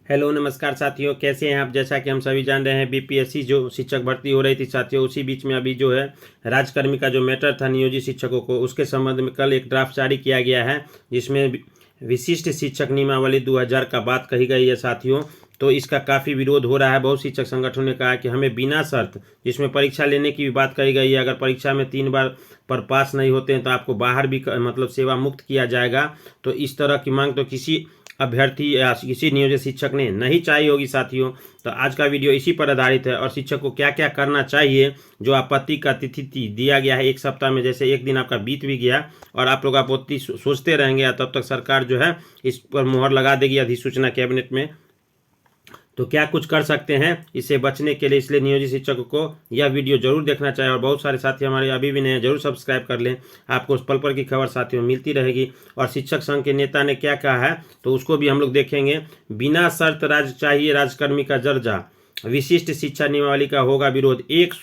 Hello नमस्कार साथियों, कैसे हैं आप। जैसा कि हम सभी जान रहे हैं, बीपीएससी जो शिक्षक भर्ती हो रही थी साथियों, उसी बीच में अभी जो है राजकर्मी का जो मैटर था नियोजित शिक्षकों को, उसके संबंध में कल एक ड्राफ्ट जारी किया गया है जिसमें विशिष्ट शिक्षक नियमावली 2000 का बात कही गई है साथियों। तो इसका काफ़ी विरोध हो रहा है। बहुत शिक्षक संगठनों ने कहा है कि हमें बिना शर्त, जिसमें परीक्षा लेने की भी बात कही गई है, अगर परीक्षा में 3 बार पर पास नहीं होते हैं तो आपको बाहर भी मतलब सेवा मुक्त किया जाएगा। तो इस तरह की मांग तो किसी अभ्यर्थी या किसी नियोजित शिक्षक ने नहीं चाहिए होगी साथियों। तो आज का वीडियो इसी पर आधारित है और शिक्षक को क्या क्या करना चाहिए। जो आपत्ति का तिथि दिया गया है 1 सप्ताह में, जैसे एक दिन आपका बीत भी गया और आप लोग आपत्ति सोचते रहेंगे, तब तक सरकार जो है इस पर मुहर लगा देगी अधिसूचना कैबिनेट में। तो क्या कुछ कर सकते हैं इससे बचने के लिए, इसलिए नियोजित शिक्षकों को यह वीडियो जरूर देखना चाहिए। और बहुत सारे साथी हमारे अभी भी नहीं, जरूर सब्सक्राइब कर लें, आपको उस पल पल की खबर साथियों मिलती रहेगी। और शिक्षक संघ के नेता ने क्या कहा है तो उसको भी हम लोग देखेंगे। बिना शर्त चाहिए राजकर्मी का दर्जा, विशिष्ट शिक्षा नियमावली का होगा विरोध, एक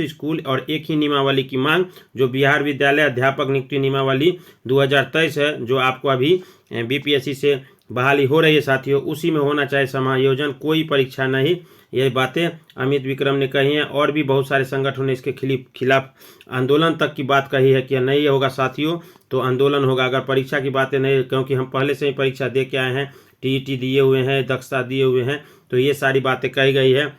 स्कूल और एक ही नियमावली की मांग। जो बिहार विद्यालय अध्यापक नियुक्ति नियमावली 2023 है, जो आपको अभी बीपीएससी से बहाली हो रही है साथियों, उसी में होना चाहिए समायोजन, कोई परीक्षा नहीं। ये बातें अमित विक्रम ने कही हैं और भी बहुत सारे संगठनों ने इसके खिलाफ आंदोलन तक की बात कही है कि नहीं होगा साथियों। तो आंदोलन होगा अगर परीक्षा की बातें नहीं, क्योंकि हम पहले से ही परीक्षा दे के आए हैं, टीईटी दिए हुए हैं, दक्षता दिए हुए हैं। तो ये सारी बातें कही गई है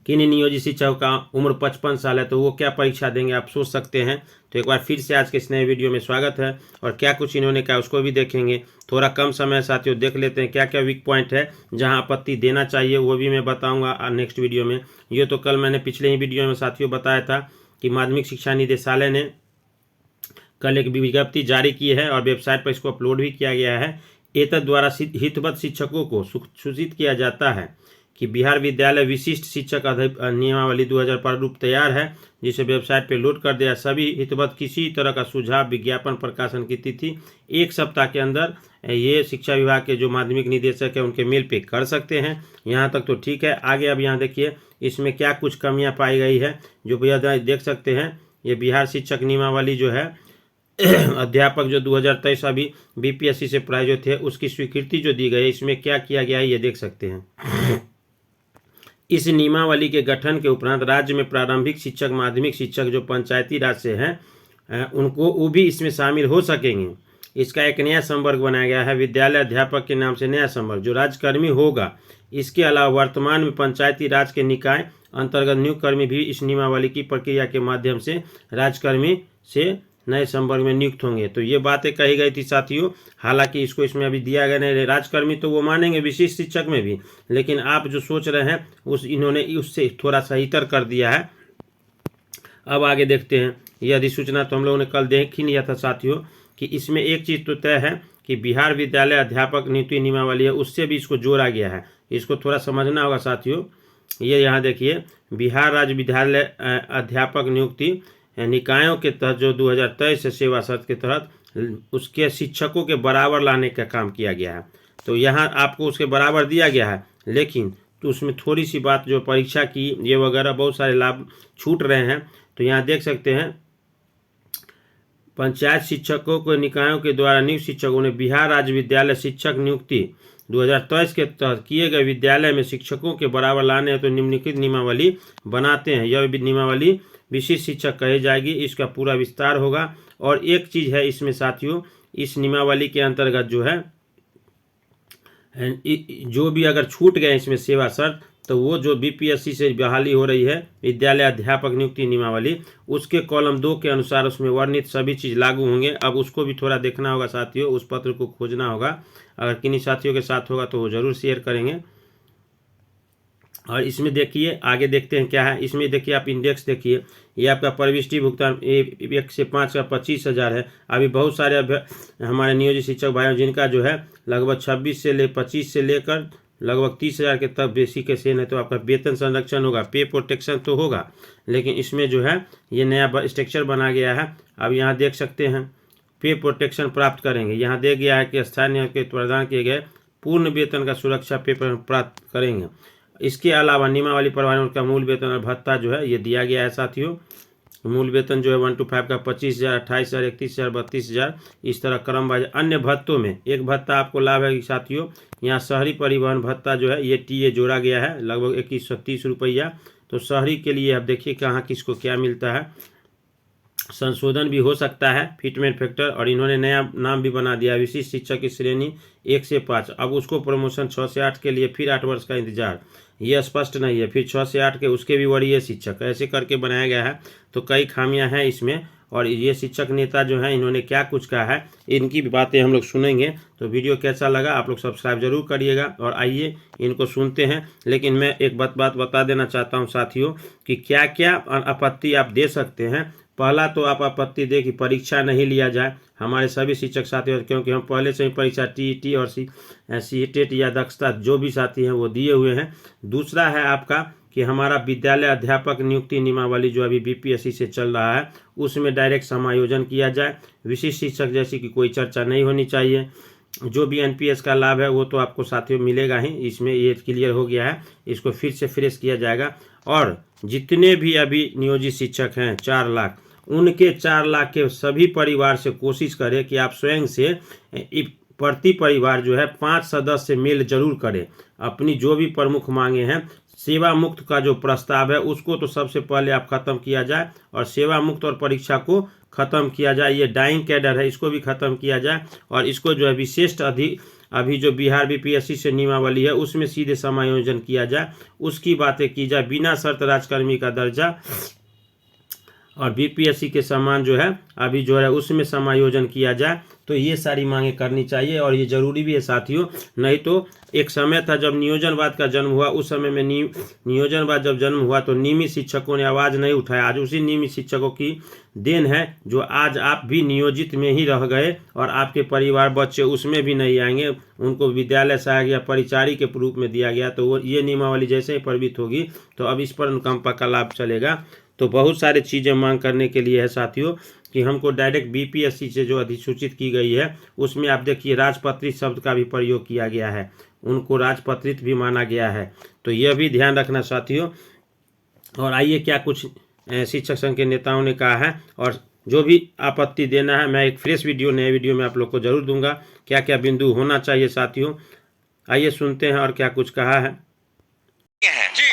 कि नियोजित शिक्षकों का उम्र 55 साल है, तो वो क्या परीक्षा देंगे, आप सोच सकते हैं। तो एक बार फिर से आज के इस नए वीडियो में स्वागत है और क्या कुछ इन्होंने कहा उसको भी देखेंगे। थोड़ा कम समय साथियों, देख लेते हैं क्या क्या वीक पॉइंट है जहां आपत्ति देना चाहिए, वो भी मैं बताऊंगा नेक्स्ट वीडियो में। ये तो कल मैंने पिछले ही वीडियो में साथियों बताया था कि माध्यमिक शिक्षा निदेशालय ने कल एक विज्ञप्ति जारी की है और वेबसाइट पर इसको अपलोड भी किया गया है। एतद द्वारा हितबद्ध शिक्षकों को सूचित किया जाता है कि बिहार विद्यालय विशिष्ट शिक्षक नियमावली 2000 प्रारूप तैयार है, जिसे वेबसाइट पर लोड कर दिया। सभी हितबद्ध किसी तरह का सुझाव, विज्ञापन, प्रकाशन की तिथि 1 सप्ताह के अंदर ये शिक्षा विभाग के जो माध्यमिक निदेशक है उनके मेल पे कर सकते हैं। यहाँ तक तो ठीक है। आगे अब यहाँ देखिए इसमें क्या कुछ कमियाँ पाई गई है, जो भैया देख सकते हैं। ये बिहार शिक्षक नियमावली जो है अध्यापक जो 2023 अभी बीपीएससी से प्रायोजित है, उसकी स्वीकृति जो दी गई है, इसमें क्या किया गया है ये देख सकते हैं। इस नियमावली के गठन के उपरांत राज्य में प्रारंभिक शिक्षक, माध्यमिक शिक्षक जो पंचायती राज से हैं उनको वो भी इसमें शामिल हो सकेंगे। इसका एक नया संवर्ग बनाया गया है, विद्यालय अध्यापक के नाम से नया संवर्ग जो राजकर्मी होगा। इसके अलावा वर्तमान में पंचायती राज के निकाय अंतर्गत नियुक्त कर्मी भी इस नियमावली की प्रक्रिया के माध्यम से राजकर्मी से नए संवर्ग में नियुक्त होंगे। तो ये बातें कही गई थी साथियों। हालांकि इसको इसमें अभी दिया गया नहीं, राजकर्मी तो वो मानेंगे विशिष्ट शिक्षक में भी, लेकिन आप जो सोच रहे हैं इन्होंने उससे थोड़ा सा इतर कर दिया है। अब आगे देखते हैं। यह अधिसूचना तो हम लोगों ने कल देख ही लिया था साथियों कि इसमें एक चीज़ तो तय है कि बिहार विद्यालय अध्यापक नियुक्ति नियमावली है, उससे भी इसको जोड़ा गया है। इसको थोड़ा समझना होगा साथियों। ये यहाँ देखिए, बिहार राज्य विद्यालय अध्यापक नियुक्ति निकायों के तहत जो 2023 से सेवा शर्त के तहत उसके शिक्षकों के बराबर लाने का काम किया गया है। तो यहाँ आपको उसके बराबर दिया गया है, लेकिन तो उसमें थोड़ी सी बात जो परीक्षा की ये वगैरह बहुत सारे लाभ छूट रहे हैं। तो यहाँ देख सकते हैं, पंचायत शिक्षकों को निकायों के द्वारा नियुक्त शिक्षकों ने बिहार राज्य विद्यालय शिक्षक नियुक्ति 2023 के तहत किए गए विद्यालय में शिक्षकों के बराबर लाने हैं तो निम्नलिखित नियमावली बनाते हैं। यह नियमावली विशिष्ट शिक्षक कही जाएगी, इसका पूरा विस्तार होगा। और एक चीज़ है इसमें साथियों, इस नियमावली के अंतर्गत जो है जो भी अगर छूट गए इसमें सेवा शर्त, तो वो जो बीपीएससी से बहाली हो रही है विद्यालय अध्यापक नियुक्ति नियमावली, उसके कॉलम 2 के अनुसार उसमें वर्णित सभी चीज़ लागू होंगे। अब उसको भी थोड़ा देखना होगा साथियों, उस पत्र को खोजना होगा। अगर किन्हीं साथियों के साथ होगा तो वो ज़रूर शेयर करेंगे। और इसमें देखिए आगे देखते हैं क्या है। इसमें देखिए आप इंडेक्स देखिए, ये आपका प्रविष्टि भुगतान 1 से 5 का 25,000 है। अभी बहुत सारे हमारे नियोजित शिक्षक भाइयों जिनका जो है लगभग 25 से लेकर लगभग 30,000 के तक बेसिक के सेन है, तो आपका वेतन संरक्षण होगा, पे प्रोटेक्शन तो होगा। लेकिन इसमें जो है ये नया स्ट्रक्चर बना गया है। अब यहाँ देख सकते हैं पे प्रोटेक्शन प्राप्त करेंगे। यहाँ दे गया है कि स्थायी नियम के प्रदान किए गए पूर्ण वेतन का सुरक्षा पे प्राप्त करेंगे। इसके अलावा नियमावली प्रभावियों का मूल वेतन और भत्ता जो है ये दिया गया है साथियों। मूल वेतन जो है 1 to 5 का 25,000, 28,000, 31,000, 32,000, इस तरह क्रम वाइज। अन्य भत्तों में एक भत्ता आपको लाभ है कि साथियों, यहाँ शहरी परिवहन भत्ता जो है ये टीए जोड़ा गया है, लगभग 2130 रुपया। तो शहरी के लिए आप देखिए कहाँ किसको क्या मिलता है, संशोधन भी हो सकता है फिटमेंट फैक्टर, और इन्होंने नया नाम भी बना दिया, विशिष्ट शिक्षक की श्रेणी 1 से 5। अब उसको प्रमोशन 6 से 8 के लिए फिर 8 वर्ष का इंतजार, ये स्पष्ट नहीं है। फिर 6 से 8 के उसके भी वरीय शिक्षक, ऐसे करके बनाया गया है। तो कई खामियां हैं इसमें, और ये शिक्षक नेता जो हैं इन्होंने क्या कुछ कहा है, इनकी भी बातें हम लोग सुनेंगे। तो वीडियो कैसा लगा आप लोग सब्सक्राइब जरूर करिएगा, और आइए इनको सुनते हैं। लेकिन मैं एक बात बता देना चाहता हूं साथियों कि क्या क्या आपत्ति आप दे सकते हैं। पहला तो आप आपत्ति दे कि परीक्षा नहीं लिया जाए हमारे सभी शिक्षक साथियों, क्योंकि हम पहले से ही परीक्षा टीईटी और सीटेट या दक्षता जो भी साथी हैं वो दिए हुए हैं। दूसरा है आपका कि हमारा विद्यालय अध्यापक नियुक्ति नियमावली जो अभी बीपीएससी से चल रहा है उसमें डायरेक्ट समायोजन किया जाए। विशिष्ट शिक्षक जैसी कि कोई चर्चा नहीं होनी चाहिए। जो भी एनपीएस का लाभ है वो तो आपको साथियों मिलेगा ही, इसमें ये क्लियर हो गया है, इसको फिर से फ्रेश किया जाएगा। और जितने भी अभी नियोजित शिक्षक हैं 4 लाख, उनके 4 लाख के सभी परिवार से कोशिश करें कि आप स्वयं से प्रति परिवार जो है 5 सदस्य मेल जरूर करें। अपनी जो भी प्रमुख मांगे हैं, सेवा मुक्त का जो प्रस्ताव है उसको तो सबसे पहले आप खत्म किया जाए, और सेवा मुक्त और परीक्षा को खत्म किया जाए। ये डाइंग कैडर है, इसको भी खत्म किया जाए, और इसको जो है विशिष्ट अभी जो बिहार बीपीएससी से नियमावली है उसमें सीधे समायोजन किया जाए, उसकी बातें की जाए। बिना शर्त राजकर्मी का दर्जा और बीपीएससी के समान जो है अभी जो है उसमें समायोजन किया जाए। तो ये सारी मांगे करनी चाहिए, और ये जरूरी भी है साथियों। नहीं तो एक समय था जब नियोजनवाद का जन्म हुआ, उस समय में नियोजनवाद जब जन्म हुआ तो नियमित शिक्षकों ने आवाज़ नहीं उठाया। आज उसी नियमित शिक्षकों की देन है जो आज आप भी नियोजित में ही रह गए, और आपके परिवार बच्चे उसमें भी नहीं आएंगे, उनको विद्यालय सहायक या परिचारी के रूप में दिया गया। तो वो ये नियमावली जैसे ही प्रवृत्त होगी तो अब इस पर अनुकंपा का लाभ चलेगा। तो बहुत सारी चीज़ें मांग करने के लिए है साथियों कि हमको डायरेक्ट बीपीएससी से जो अधिसूचित की गई है उसमें आप देखिए राजपत्रित शब्द का भी प्रयोग किया गया है, उनको राजपत्रित भी माना गया है। तो यह भी ध्यान रखना साथियों। और आइए क्या कुछ शिक्षक संघ के नेताओं ने कहा है, और जो भी आपत्ति देना है मैं एक फ्रेश वीडियो नए वीडियो में आप लोग को जरूर दूंगा, क्या क्या बिंदु होना चाहिए साथियों। आइए सुनते हैं और क्या कुछ कहा है।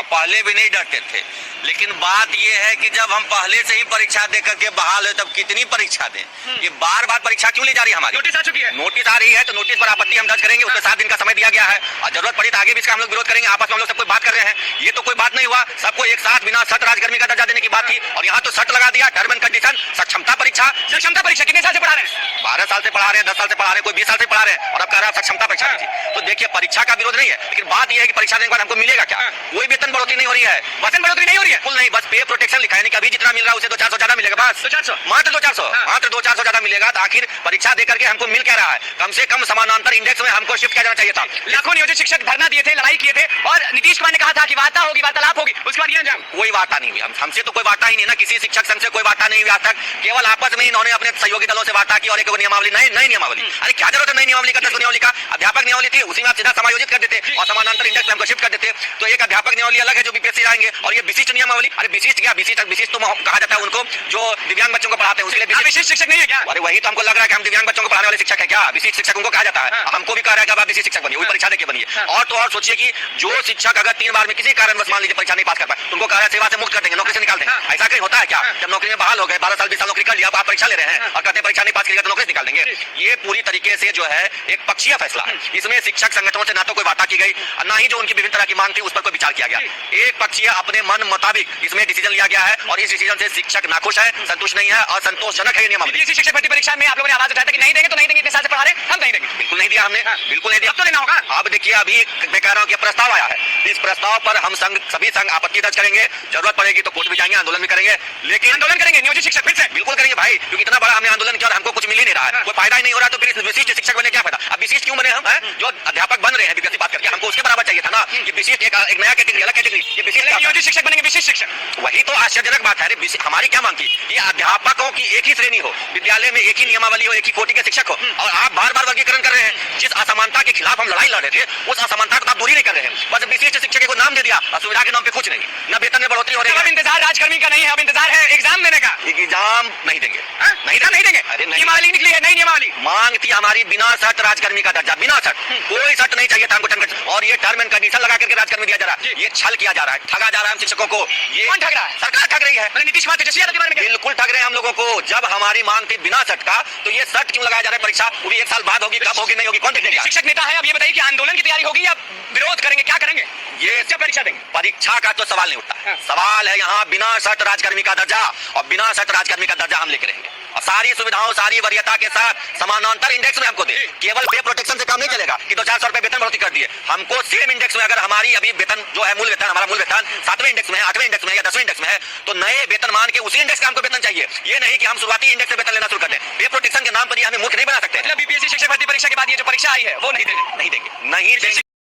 पहले भी नहीं डरते थे, लेकिन बात यह है कि जब हम पहले से ही परीक्षा दे करके बहाल है तब कितनी परीक्षा दें। ये बार बार परीक्षा क्यों ली जा रही है? हमारी नोटिस आ चुकी है, नोटिस आ रही है, तो नोटिस पर आपत्ति हम दर्ज करेंगे। उसके 7 दिन का समय दिया गया है, और जरूरत पड़ी तो आगे भी इसका हम लोग विरोध करेंगे। आपस में हम लोग सब कोई बात कर रहे हैं, ये तो कोई बात नहीं हुआ। सबको एक साथ बिना शर्त राजकर्मी का दर्जा देने की बात थी, और यहाँ तो शर्त लगा दिया, टर्म एंड कंडीशन। सक्षमता परीक्षा, सक्षमता परीक्षा कितने साल से पढ़ा रहे हैं? 12 साल से पढ़ा रहे हैं, 10 साल से पढ़ा रहे हैं, कोई 20 साल से पढ़ा रहे हैं, और अब कह रहा है सक्षमता परीक्षा कीजिए। तो देखिए परीक्षा का विरोध नहीं है, लेकिन बात यह है कि परीक्षा देने के बाद हमको मिलेगा क्या? कोई वेतन बढ़ोतरी नहीं हो रही है, वेतन बढ़ोतरी नहीं हो रही है, कुल नहीं, बस पे प्रोटेक्शन लिखा है। नहीं अभी जितना मिल रहा है उसे 200-400 ज्यादा मिलेगा, बस 200-400, मात्र 200-400, मात्र 200-400 ज्यादा मिलेगा। तो आखिर परीक्षा देकर के हमको मिल क्या रहा है? कम से कम समानांतर इंडेक्स में हमको शिफ्ट किया जाना चाहिए था। लाखों नियोजित शिक्षक धरना दिए थे, लड़ाई किए थे, और नीतीश कुमार ने कहा था कि वार्ता होगी, वार्तालाप होगी, उसके बाद ये अंजाम। कोई वार्ता नहीं हुई, हमसे तो कोई वार्ता ही नहीं ना, किसी शिक्षक संघ से कोई वार्ता नहीं हुई आज तक। केवल आपस में इन्होंने अपने सहयोगी दलों से वार्ता की, और एक नियमावली, नई नियमावली। अरे क्या जरूरत है नई नियमावली का? 10 नियमावली का अध्यापक नियमावली थी, उसी में आप सीधा समायोजित कर देते और समानांतर इंडेक्स में हमको शिफ्ट कर देते। तो एक अध्यापक नियमावली अलग है जो बीपीएससी जाएंगे, और ये विशिष्ट नियमावली। अरे विशिष्ट क्या? विशिष्ट तो कहा जाता है उनको जो दिव्यांग बच्चों को पढ़ाते हैं, उसके लिए विशिष्ट शिक्षक नहीं है क्या? अरे वही तो हमको लग रहा है कि हम दिव्यांग बच्चों को पढ़ाने वाले शिक्षक है क्या? विशिष्ट शिक्षक उनको कहा जाता है। हमको भी कहा रहा है कि आप विशिष्ट शिक्षक बनिए, वही परीक्षा देके बनिए। और तो और सोचिए कि जो शिक्षक अगर 3 बार में किसी कारणवश मान लीजिए परीक्षा नहीं पास कर पाए, तुमको कहा सेवा से मुक्त कर देंगे, नौकरी से निकाल देंगे। ऐसा कहीं होता है क्या? जब नौकरी में बहाल हो गए, 12 साल 20 साल नौकरी कर लिया, आप परीक्षा ले रहे हैं और कहते हैं परीक्षा नहीं पास करेगा तो नौकरी से निकाल देंगे। ये पूरी तरीके से जो है एक पक्षीय फैसला है। इसमें शिक्षक संगठनों से ना तो कोई वार्ता की गई, ना ही जो उनकी विभिन्न तरह की मांग थी उस पर कोई विचार किया गया। एक पक्षीय अपने मन मुताबिक इसमें डिसीजन लिया गया है, और इस डिसीजन से शिक्षक नाखुश है, संतुष्ट नहीं है, और संतोषजनक है। नियमावली शिक्षक भर्ती परीक्षा में आप लोगों ने आवाज उठाया था कि नहीं देंगे तो नहीं देंगे, इतने साल से पढ़ा रहे हम नहीं देंगे। बिल्कुल नहीं दिया हमने, बिल्कुल नहीं दिया, अब तो देना होगा। अब देखिए अभी मैं कह रहा हूं कि प्रस्ताव आया है, इस प्रस्ताव पर हम सभी संघ आपत्ति दर्ज करेंगे, जरूरत पड़ेगी तो कोर्ट भी जाएंगे, आंदोलन भी करेंगे। लेकिन आंदोलन करेंगे नियोजित शिक्षक फिर से, बिल्कुल करेंगे भाई, क्योंकि इतना बड़ा हमने आंदोलन किया और हमको कुछ मिल ही नहीं रहा है, कोई फायदा ही नहीं हो रहा। तो फिर विशिष्ट शिक्षक बनने क्या फायदा? अब विशिष्ट क्यों बने हम? जो अध्यापक बन रहे हैं बीपीएससी पास करके, हमको उसके बराबर चाहिए था ना। ये विशिष्ट एक नया कैटेगरी, अलग कैटेगरी, ये विशिष्ट नियोजित शिक्षक बनेंगे, विशिष्ट शिक्षक। वही तो आश्चर्यजनक बात है। हमारी क्या मांग थी? ये अध्यापकों की एक ही श्रेणी हो, विद्यालय में एक ही नियमावली हो, एक ही कोटि के शिक्षक हो, और आप बार बार वर्गीकरण कर रहे हैं। जिस असमानता के खिलाफ हम लड़ाई लड़ रहे थे, उस असमानता को आप दूरी नहीं कर रहे हैं। बस विशिष्ट शिक्षक को नाम दे दिया, सुविधा के नाम पे कुछ नहीं, न वेतन में बढ़ोतरी हो रही है। अब इंतजार राजकर्मी का नहीं है, अब इंतजार है एग्जाम देने का। एग्जाम नहीं देंगे, नहीं देंगे। अरे नियमावली निकली है, नई नियमावली। मांग थी हमारी बिना शर्त राजकर्मी का दर्जा, बिना शर्त, कोई शर्त नहीं चाहिए था हमको। और ये टर्म एंड कंडीशन लगा करके राजकर्मी दिया जा रहा है, ये छल किया जा रहा है, ठगा जा रहा है हम शिक्षकों को। ये कौन ठग रहा है? सरकार ठग रही है। नीतीश कुमार तेजस्वी यादव के बारे में बिल्कुल ठग रहे हैं हम लोगों को। जब हमारी मांग थी बिना शर्त का, तो ये शर्त क्यों लगाया जा रहा है? परीक्षा वो भी 1 साल बाद होगी, कब होगी नहीं होगी कौन देखेगा? शिक्षक नेता है, अब ये बताइए कि आंदोलन की तैयारी होगी या विरोध करेंगे, क्या करेंगे? ये सब परीक्षा देंगे। परीक्षा का तो सवाल नहीं उठता, सवाल है यहाँ बिना शर्त राजकर्मी का दर्जा, और बिना शर्त राजकर्मी का दर्जा हम लेके रहेंगे, और सारी सुविधाओं, सारी वरीयता के साथ समानांतर इंडेक्स में हमको दे। केवल पे प्रोटेक्शन से काम नहीं चलेगा कि 2-400 रुपए वेतन बढ़ोतरी कर दिए। हमको सेम इंडेक्स में, अगर हमारी अभी वेतन जो है मूल वेतन, हमारा मूल वेतन 7वें इंडेक्स में है, 8वें इंडेक्स में या 10वें इंडेक्स में है, तो नए वेतन मान के उसी इंडेक्स का हमको वेतन चाहिए। ये नहीं कि हम शुरुआती इंडेक्स से वेतन लेना शुरू कर दें। पे प्रोटेक्शन के नाम पर ये हमें मूर्ख नहीं बना सकते। बीपीएससी शिक्षक भर्ती परीक्षा के बाद ये जो परीक्षा आई है वो नहीं देंगे।